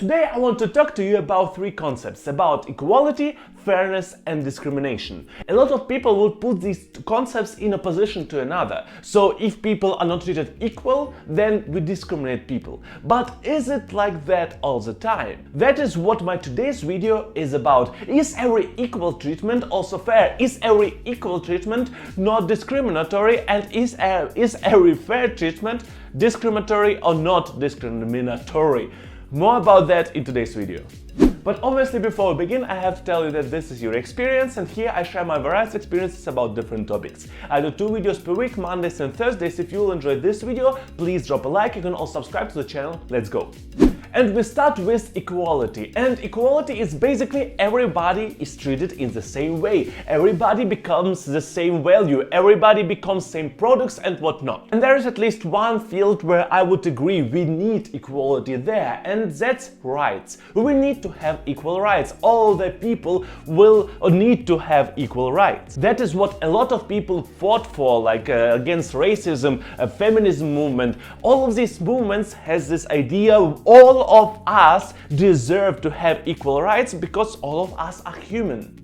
Today I want to talk to you about three concepts, about equality, fairness and discrimination. A lot of people will put these concepts in opposition to another. So if people are not treated equal, then we discriminate people. But is it like that all the time? That is what my today's video is about. Is every equal treatment also fair? Is every equal treatment not discriminatory? And is every fair treatment discriminatory or not discriminatory? More about that in today's video. But obviously before we begin, I have to tell you that this is Yury Experience, and here I share my various experiences about different topics. I do 2 videos per week, Mondays and Thursdays. If you will enjoy this video, please drop a like. You can also subscribe to the channel. Let's go. And we start with equality. And equality is basically everybody is treated in the same way. Everybody becomes the same value. Everybody becomes same products and whatnot. And there is at least one field where I would agree we need equality there, and that's rights. We need to have equal rights. All the people will need to have equal rights. That is what a lot of people fought for, like against racism, a feminism movement. All of these movements has this idea all of us deserve to have equal rights because all of us are human.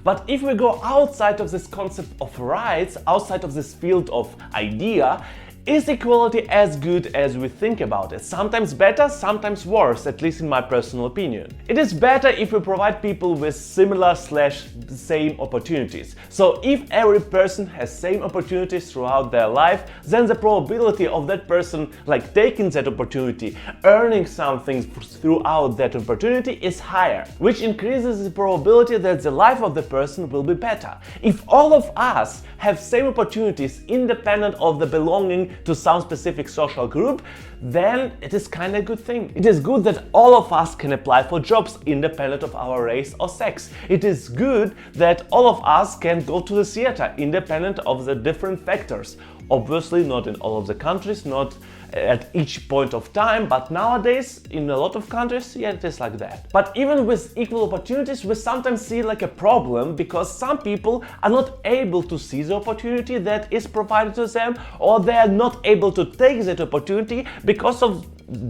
But if we go outside of this concept of rights, outside of this field of idea, is equality as good as we think about it? Sometimes better, sometimes worse, at least in my personal opinion. It is better if we provide people with similar/same opportunities. So if every person has same opportunities throughout their life, then the probability of that person taking that opportunity, earning something throughout that opportunity is higher, which increases the probability that the life of the person will be better. If all of us have same opportunities independent of the belonging to some specific social group, then it is kind of a good thing. It is good that all of us can apply for jobs independent of our race or sex. It is good that all of us can go to the theater independent of the different factors. Obviously not in all of the countries, not at each point of time, but nowadays in a lot of countries, yeah, it is like that. But even with equal opportunities, we sometimes see a problem because some people are not able to see the opportunity that is provided to them, or they are not able to take that opportunity because of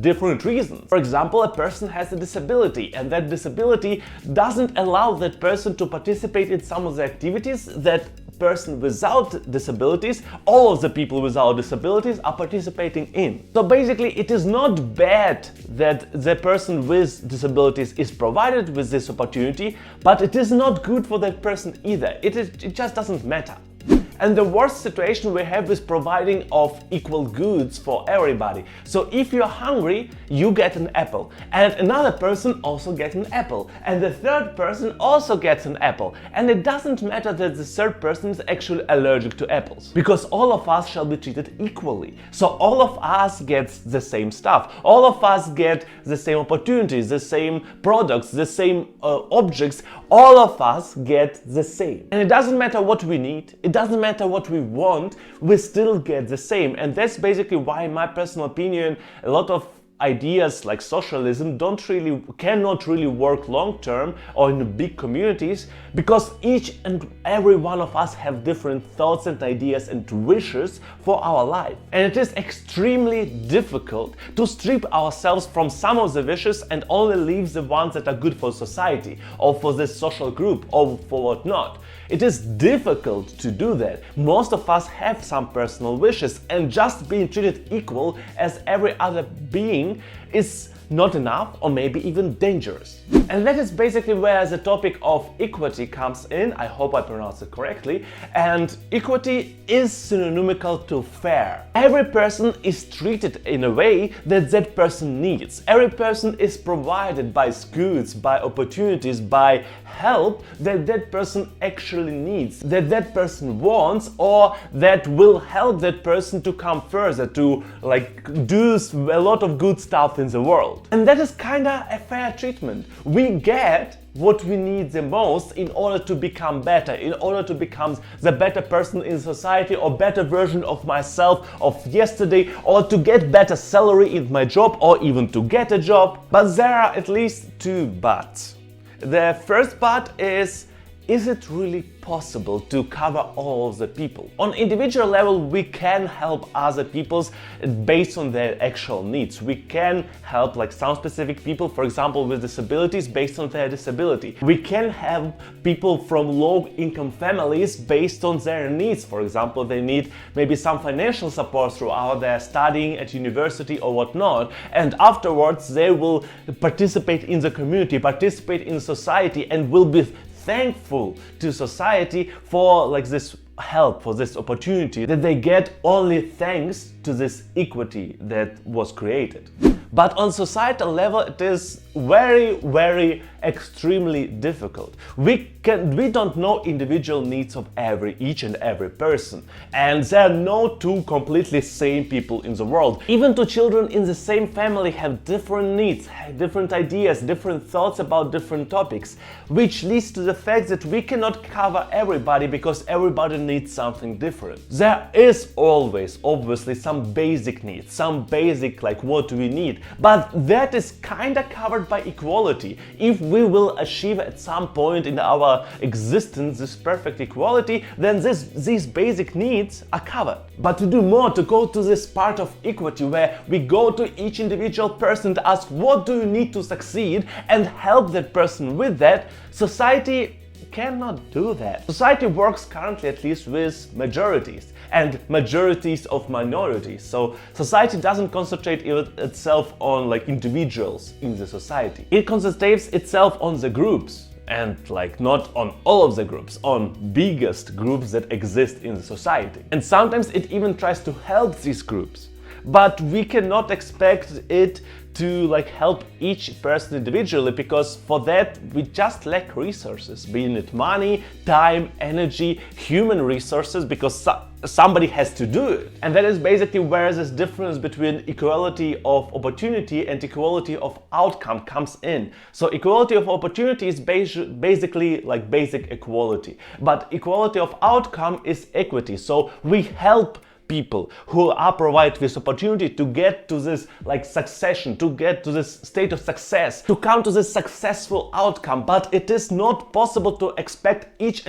different reasons. For example, a person has a disability, and that disability doesn't allow that person to participate in some of the activities that person without disabilities, all of the people without disabilities are participating in. So basically it is not bad that the person with disabilities is provided with this opportunity, but it is not good for that person either. It just doesn't matter. And the worst situation we have is providing of equal goods for everybody. So if you're hungry, you get an apple, and another person also gets an apple, and the third person also gets an apple. And it doesn't matter that the third person is actually allergic to apples, because all of us shall be treated equally. So all of us get the same stuff. All of us get the same opportunities, the same products, the same objects. All of us get the same. And it doesn't matter what we need. It doesn't matter what we want, we still get the same. And that's basically why, in my personal opinion, a lot of ideas like socialism cannot really work long term or in big communities, because each and every one of us have different thoughts and ideas and wishes for our life. And it is extremely difficult to strip ourselves from some of the wishes and only leave the ones that are good for society or for this social group or for whatnot. It is difficult to do that. Most of us have some personal wishes, and just being treated equal as every other being is not enough, or maybe even dangerous. And that is basically where the topic of equity comes in. I hope I pronounced it correctly. And equity is synonymical to fair. Every person is treated in a way that that person needs. Every person is provided by goods, by opportunities, by help that that person actually needs, that that person wants, or that will help that person to come further, to do a lot of good stuff in the world. And that is kinda a fair treatment. We get what we need the most in order to become better, in order to become the better person in society, or better version of myself of yesterday, or to get better salary in my job, or even to get a job. But there are at least 2 buts. The first but is is it really possible to cover all of the people? On individual level, we can help other peoples based on their actual needs. We can help like some specific people, for example, with disabilities based on their disability. We can have people from low-income families based on their needs. For example, they need maybe some financial support throughout their studying at university or whatnot, and afterwards they will participate in the community, participate in society, and will be thankful to society for like this help, for this opportunity that they get only thanks to this equity that was created. But on societal level, it is very extremely difficult. We don't know individual needs of each and every person, and there are no two completely same people in the world. Even two children in the same family have different needs, different ideas, different thoughts about different topics, which leads to the fact that we cannot cover everybody because everybody needs something different. There is always obviously some basic needs, some basic like what we need, but that is kinda covered by equality. If we will achieve at some point in our existence this perfect equality, then these basic needs are covered. But to do more, to go to this part of equity where we go to each individual person to ask what do you need to succeed and help that person with that, society cannot do that. Society works currently at least with majorities and majorities of minorities. So society doesn't concentrate itself on like individuals in the society. It concentrates itself on the groups, and like not on all of the groups, on biggest groups that exist in the society. And sometimes it even tries to help these groups. But we cannot expect it to like help each person individually, because for that we just lack resources, be it money, time, energy, human resources, because somebody has to do it. And that is basically where this difference between equality of opportunity and equality of outcome comes in. So equality of opportunity is basically like basic equality, but equality of outcome is equity. So we help people who are provided this opportunity to get to this like succession, to get to this state of success, to come to this successful outcome. But it is not possible to expect each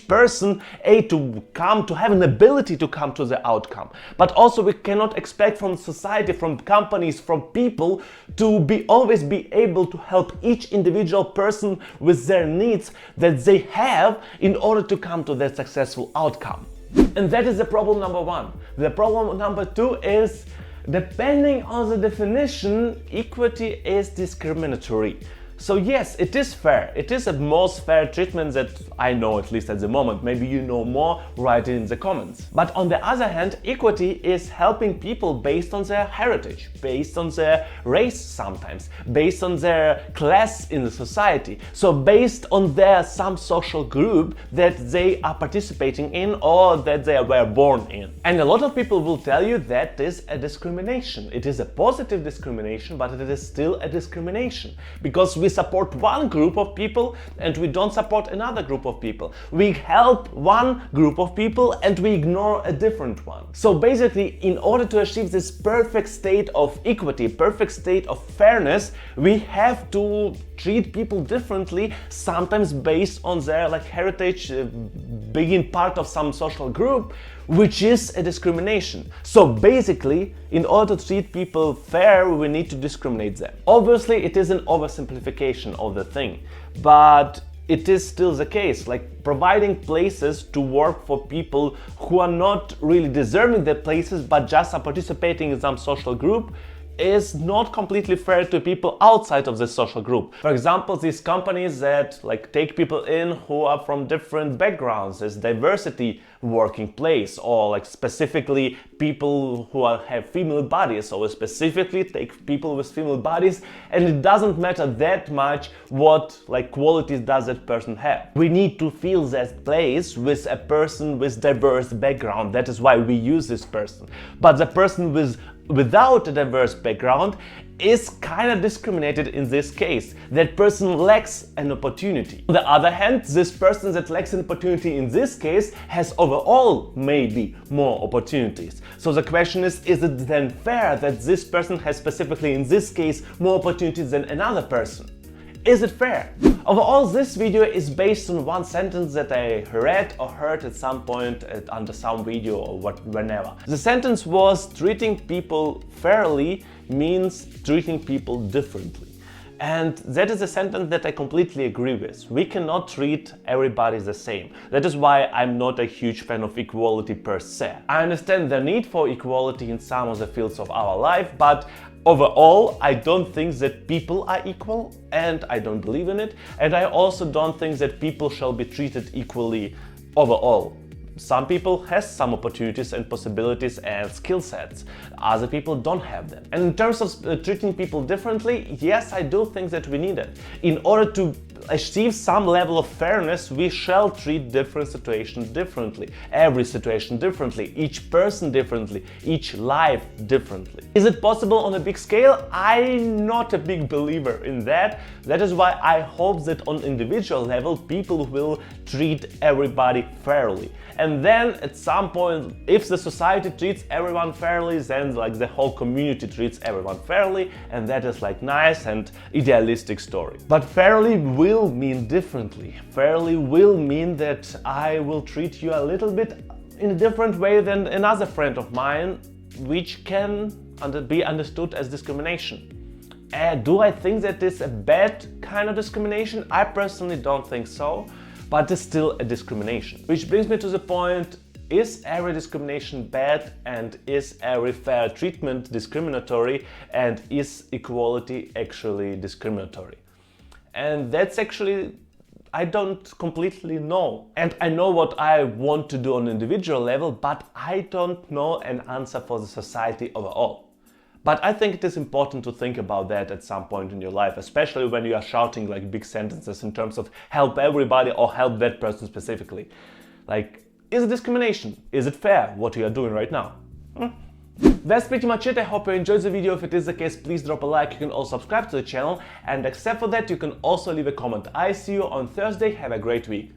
person to have an ability to come to the outcome. But also we cannot expect from society, from companies, from people to always be able to help each individual person with their needs that they have in order to come to that successful outcome. And that is the problem number one. The problem number two is, depending on the definition, equity is discriminatory. So yes, it is fair. It is the most fair treatment that I know, at least at the moment. Maybe you know more, write it in the comments. But on the other hand, equity is helping people based on their heritage, based on their race sometimes, based on their class in the society. So based on some social group that they are participating in or that they were born in. And a lot of people will tell you that is a discrimination. It is a positive discrimination, but it is still a discrimination, because we support one group of people and we don't support another group of people. We help one group of people and we ignore a different one. So basically, in order to achieve this perfect state of equity, perfect state of fairness, we have to treat people differently, sometimes based on their heritage, being part of some social group, which is a discrimination. So basically, in order to treat people fair, we need to discriminate them. Obviously, it is an oversimplification of the thing, but it is still the case. Like providing places to work for people who are not really deserving the places, but just are participating in some social group, is not completely fair to people outside of this social group. For example, these companies that take people in who are from different backgrounds, as diversity working place, or specifically people who have female bodies, or specifically take people with female bodies, and it doesn't matter that much what qualities does that person have. We need to fill that place with a person with diverse background. That is why we use this person. But the person without a diverse background is kind of discriminated in this case. That person lacks an opportunity. On the other hand, this person that lacks an opportunity in this case has overall maybe more opportunities. So the question is it then fair that this person has specifically in this case more opportunities than another person? Is it fair? Overall, this video is based on one sentence that I read or heard at some point under some video or whenever. The sentence was, treating people fairly means treating people differently. And that is a sentence that I completely agree with. We cannot treat everybody the same. That is why I'm not a huge fan of equality per se. I understand the need for equality in some of the fields of our life, but overall, I don't think that people are equal, and I don't believe in it. And I also don't think that people shall be treated equally overall. Some people have some opportunities and possibilities and skill sets. Other people don't have them. And in terms of treating people differently, yes, I do think that we need it. In order to achieve some level of fairness, we shall treat different situations differently, every situation differently, each person differently, each life differently. Is it possible on a big scale? I'm not a big believer in that. That is why I hope that on individual level, people will treat everybody fairly. And then at some point, if the society treats everyone fairly, then like the whole community treats everyone fairly, and that is like nice and idealistic story. But fairly will mean differently. Fairly will mean that I will treat you a little bit in a different way than another friend of mine, which can be understood as discrimination. Do I think that is a bad kind of discrimination? I personally don't think so. But it's still a discrimination. Which brings me to the point, is every discrimination bad, and is every fair treatment discriminatory, and is equality actually discriminatory? And that's actually, I don't completely know. And I know what I want to do on an individual level, but I don't know an answer for the society overall. But I think it is important to think about that at some point in your life, especially when you are shouting like big sentences in terms of help everybody or help that person specifically. Like, is it discrimination? Is it fair what you are doing right now? That's pretty much it. I hope you enjoyed the video. If it is the case, please drop a like. You can also subscribe to the channel, and except for that, you can also leave a comment. I see you on Thursday. Have a great week.